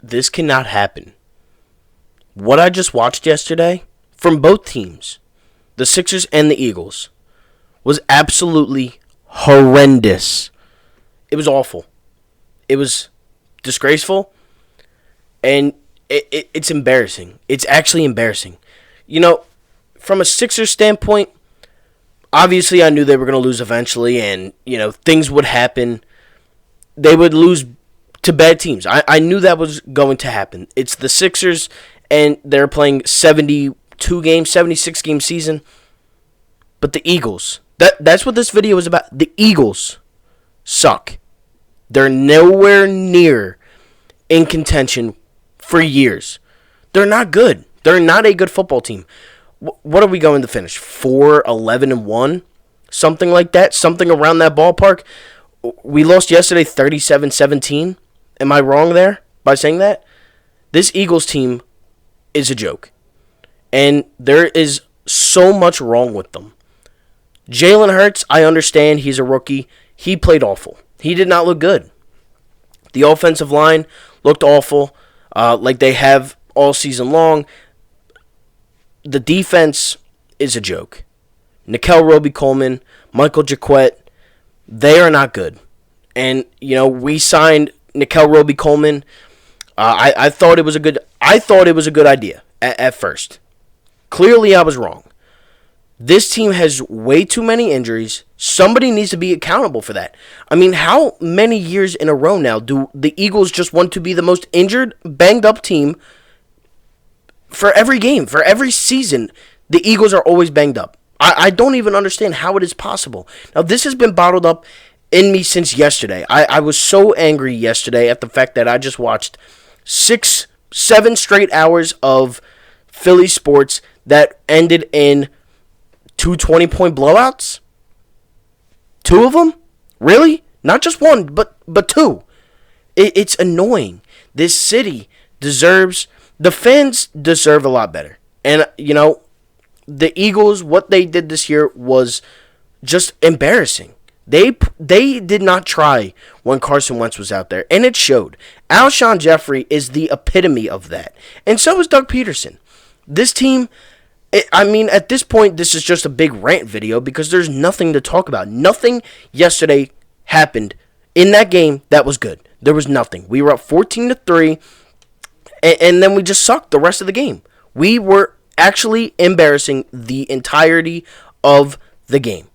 This cannot happen. What I just watched yesterday from both teams, the Sixers and the Eagles, was absolutely horrendous. It was awful. It was disgraceful, and it's embarrassing. It's actually embarrassing. From a Sixers standpoint, obviously I knew they were going to lose eventually, and, things would happen. They would lose to bad teams. I knew that was going to happen. It's the Sixers, and they're playing 76 game season. But the Eagles, that's what this video is about. The Eagles suck. They're nowhere near in contention for years. They're not good. They're not a good football team. What are we going to finish? 4-11-1? Something like that? Something around that ballpark? We lost yesterday 37-17. Am I wrong there by saying that? This Eagles team is a joke. And there is so much wrong with them. Jalen Hurts, I understand he's a rookie. He played awful. He did not look good. The offensive line looked awful, like they have all season long. The defense is a joke. Nickel Roby-Coleman, Michael Jacquet, they are not good. And, we signed Nickel Roby-Coleman. I thought it was a good idea at first. Clearly, I was wrong. This team has way too many injuries. Somebody needs to be accountable for that. I mean, how many years in a row now do the Eagles just want to be the most injured, banged-up team for every game, for every season? The Eagles are always banged up. I don't even understand how it is possible. Now, this has been bottled up in me since yesterday. I was so angry yesterday at the fact that I just watched 7 straight hours of Philly sports that ended in 2 20-point blowouts? 2 of them? Really? Not just one, but 2. It's annoying. This city the fans deserve a lot better. And, the Eagles, what they did this year was just embarrassing. They did not try when Carson Wentz was out there, and it showed. Alshon Jeffrey is the epitome of that, and so is Doug Peterson. This team, at this point, this is just a big rant video because there's nothing to talk about. Nothing yesterday happened in that game that was good. There was nothing. We were up 14-3, and then we just sucked the rest of the game. We were actually embarrassing the entirety of the game.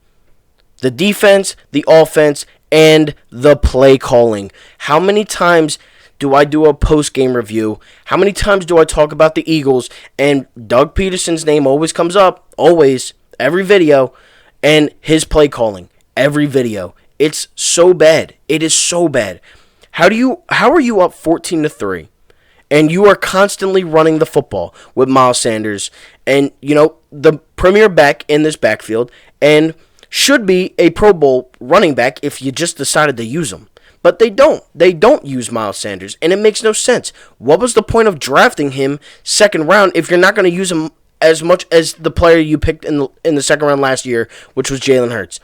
The defense, the offense, and the play calling. How many times do I do a post-game review? How many times do I talk about the Eagles? And Doug Peterson's name always comes up. Always. Every video. And his play calling. Every video. It's so bad. It is so bad. How are you up 14-3? And you are constantly running the football with Miles Sanders. And, the premier back in this backfield. And should be a Pro Bowl running back if you just decided to use him. But they don't. They don't use Miles Sanders, and it makes no sense. What was the point of drafting him second round if you're not going to use him as much as the player you picked in the second round last year, which was Jalen Hurts?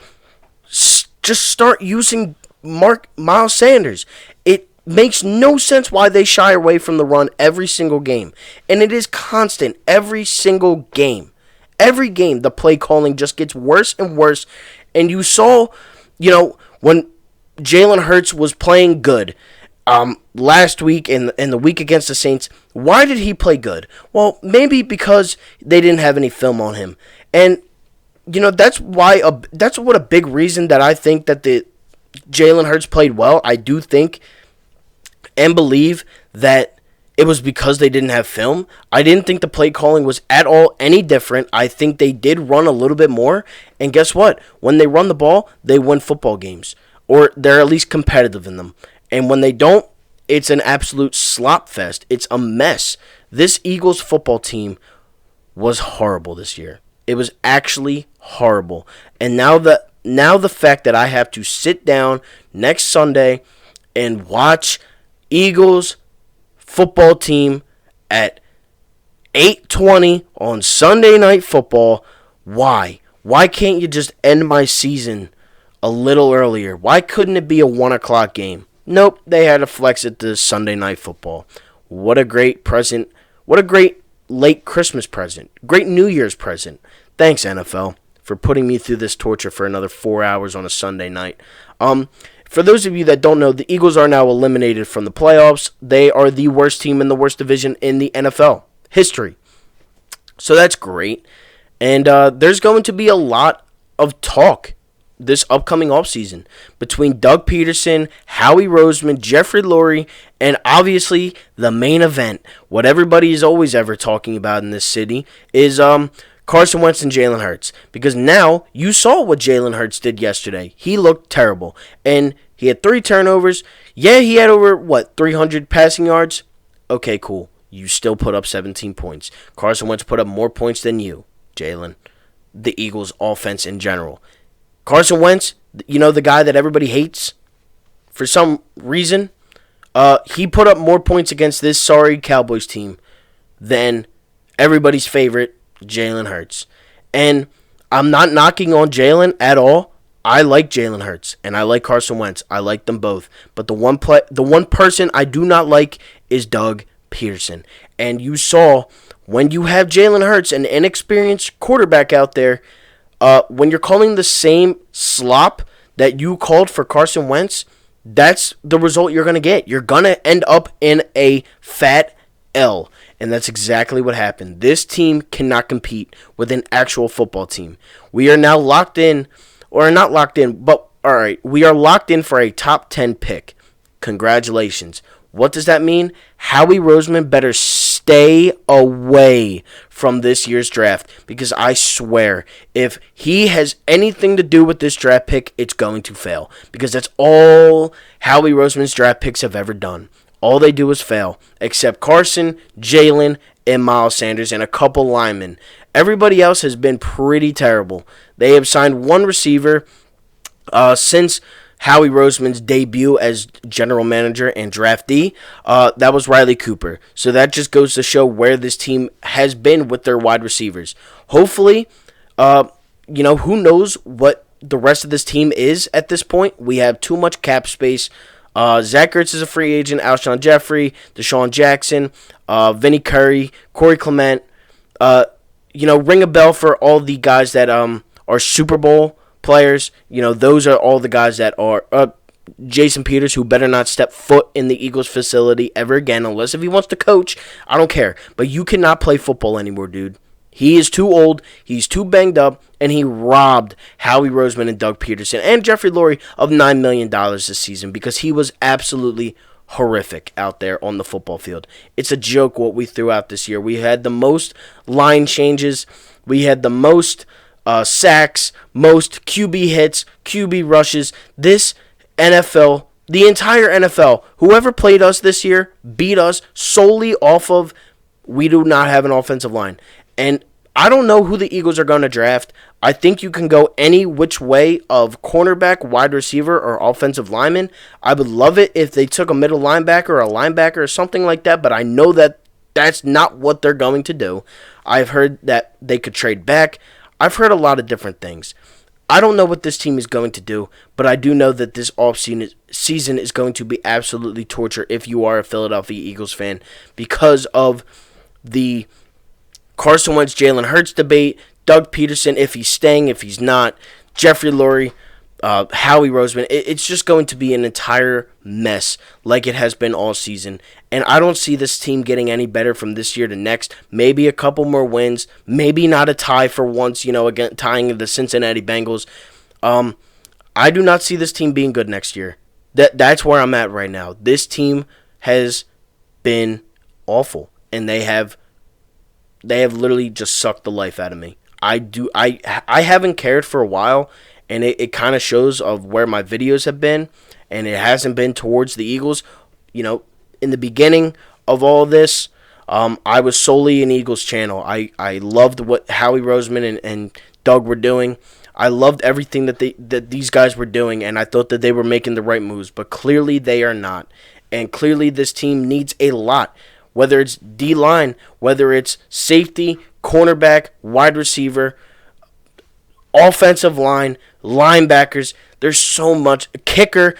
Just start using Miles Sanders. It makes no sense why they shy away from the run every single game, and it is constant every single game. Every game, the play calling just gets worse and worse. And you saw, when Jalen Hurts was playing good last week and the week against the Saints, why did he play good? Well, maybe because they didn't have any film on him. And, that's what a big reason that I think that the Jalen Hurts played well. I do think and believe that it was because they didn't have film. I didn't think the play calling was at all any different. I think they did run a little bit more. And guess what? When they run the ball, they win football games. Or they're at least competitive in them. And when they don't, it's an absolute slop fest. It's a mess. This Eagles football team was horrible this year. It was actually horrible. And now the fact that I have to sit down next Sunday and watch Eagles football team at 8:20 on Sunday Night Football. Why? Why can't you just end my season a little earlier? Why couldn't it be a 1 o'clock game? Nope, they had to flex it to Sunday Night Football. What a great present. What a great late Christmas present. Great New Year's present. Thanks, NFL, for putting me through this torture for another 4 hours on a Sunday night. For those of you that don't know, the Eagles are now eliminated from the playoffs. They are the worst team in the worst division in the NFL history. So that's great. And there's going to be a lot of talk this upcoming offseason between Doug Peterson, Howie Roseman, Jeffrey Lurie, and obviously the main event, what everybody is always ever talking about in this city, is Carson Wentz and Jalen Hurts. Because now you saw what Jalen Hurts did yesterday. He looked terrible. And he had 3 turnovers. Yeah, he had over, 300 passing yards? Okay, cool. You still put up 17 points. Carson Wentz put up more points than you, Jalen. The Eagles' offense in general. Carson Wentz, the guy that everybody hates for some reason, he put up more points against this sorry Cowboys team than everybody's favorite, Jalen Hurts. And I'm not knocking on Jalen at all. I like Jalen Hurts and I like Carson Wentz. I like them both. But the one person I do not like is Doug Peterson. And you saw when you have Jalen Hurts, an inexperienced quarterback out there, when you're calling the same slop that you called for Carson Wentz, that's the result you're going to get. You're going to end up in a fat L. And that's exactly what happened. This team cannot compete with an actual football team. We are now locked in, or not locked in, but all right, we are locked in for a top 10 pick. Congratulations. What does that mean? Howie Roseman better stay away from this year's draft, because I swear, if he has anything to do with this draft pick, it's going to fail, because that's all Howie Roseman's draft picks have ever done. All they do is fail, except Carson, Jalen, and Miles Sanders, and a couple linemen. Everybody else has been pretty terrible. They have signed one receiver since Howie Roseman's debut as general manager and draftee. That was Riley Cooper. So that just goes to show where this team has been with their wide receivers. Hopefully, who knows what the rest of this team is at this point. We have too much cap space. Zach Ertz is a free agent. Alshon Jeffrey, Deshaun Jackson, Vinny Curry, Corey Clement. Ring a bell for all the guys that are Super Bowl players. Those are all the guys that are Jason Peters, who better not step foot in the Eagles facility ever again, unless if he wants to coach. I don't care. But you cannot play football anymore, dude. He is too old, he's too banged up, and he robbed Howie Roseman and Doug Peterson and Jeffrey Lurie of $9 million this season, because he was absolutely horrific out there on the football field. It's a joke what we threw out this year. We had the most line changes. We had the most sacks, most QB hits, QB rushes. This NFL, the entire NFL, whoever played us this year beat us solely off of we do not have an offensive line. And I don't know who the Eagles are going to draft. I think you can go any which way of cornerback, wide receiver, or offensive lineman. I would love it if they took a middle linebacker or a linebacker or something like that, but I know that that's not what they're going to do. I've heard that they could trade back. I've heard a lot of different things. I don't know what this team is going to do, but I do know that this offseason is going to be absolutely torture if you are a Philadelphia Eagles fan, because of the Carson Wentz, Jalen Hurts debate, Doug Peterson, if he's staying, if he's not, Jeffrey Lurie, Howie Roseman. It's just going to be an entire mess like it has been all season. And I don't see this team getting any better from this year to next. Maybe a couple more wins. Maybe not a tie for once, again, tying the Cincinnati Bengals. I do not see this team being good next year. That's where I'm at right now. This team has been awful, and they have literally just sucked the life out of me. I haven't cared for a while, and it kind of shows of where my videos have been, and it hasn't been towards the Eagles. In the beginning of all this, I was solely an Eagles channel. I loved what Howie Roseman and Doug were doing. I loved everything that these guys were doing, and I thought that they were making the right moves, but clearly they are not. And clearly this team needs a lot. Whether it's D-line, whether it's safety, cornerback, wide receiver, offensive line, linebackers. There's so much. Kicker,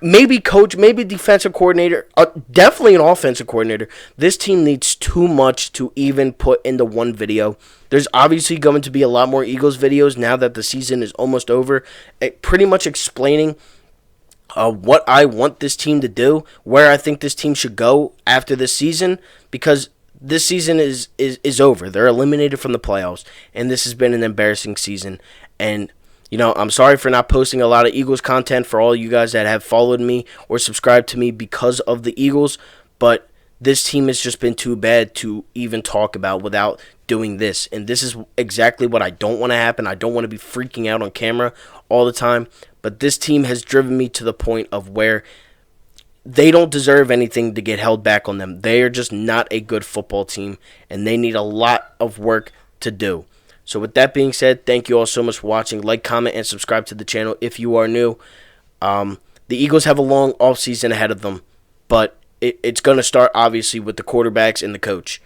maybe coach, maybe defensive coordinator, definitely an offensive coordinator. This team needs too much to even put into one video. There's obviously going to be a lot more Eagles videos now that the season is almost over, pretty much explaining what I want this team to do, where I think this team should go after this season, because this season is over. They're eliminated from the playoffs, and this has been an embarrassing season. And, I'm sorry for not posting a lot of Eagles content for all you guys that have followed me or subscribed to me because of the Eagles, but this team has just been too bad to even talk about without doing this. And this is exactly what I don't want to happen. I don't want to be freaking out on camera all the time. But this team has driven me to the point of where they don't deserve anything to get held back on them. They are just not a good football team, and they need a lot of work to do. So with that being said, thank you all so much for watching. Like, comment, and subscribe to the channel if you are new. The Eagles have a long offseason ahead of them, but it's going to start, obviously, with the quarterbacks and the coach.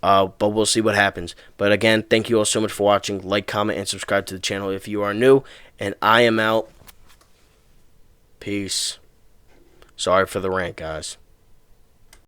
But we'll see what happens. But again, thank you all so much for watching. Like, comment, and subscribe to the channel if you are new. And I am out. Peace. Sorry for the rant, guys.